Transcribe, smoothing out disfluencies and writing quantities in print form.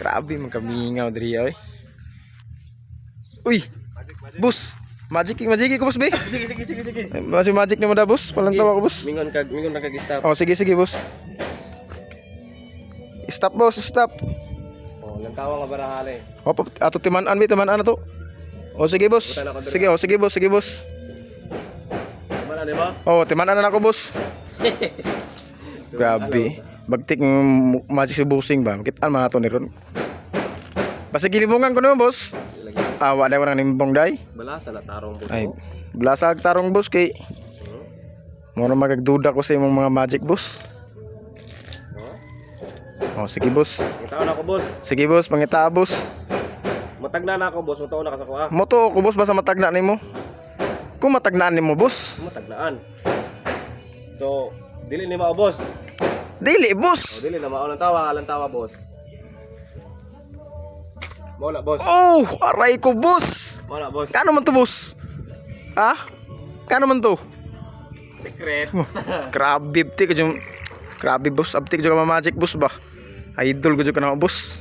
Grabe magkamingaw diri oy. Uy. Boss, magic ko boss be. Sige. Masih magic ni mo da boss. Walang tawa ko boss. Mingon na kag-stop. Oh, sige boss. Stop boss, stop. Oh, nagtawa nga barahali. Oh, ato timan-an na to. Oh, sige boss. Sige boss. Mana di ba? Oh, timan-an na ako boss. Grabe. Bagtik magic si busing ba. Makitaan man ato ni ron. Basta gilimungan ko no boss. Awa day warang nimbong day. Balasa na tarong boss. Ay, blasag tarong boss kay. Mura magagduda ko sa imong mga magic boss. Oh, sige boss. Ngitaon ako boss. Sige boss, pangita boss. Matagna na ako boss, mataon na ka sa kuha. Moto ko boss basta matagna nimo. Kung matagnaan nimo boss. Matagnaan. So, dili ni mao boss. Dili O boss. dili na mao lang tawa boss. Mao na boss. Oh, aray ko boss. Mao na boss. Kano man to boss? Ha? Kano man to? Secret. Grabe, abti ka dyan. Grabe boss, abti ka dyan ka magic boss ba? Idol ko dyan ka na boss.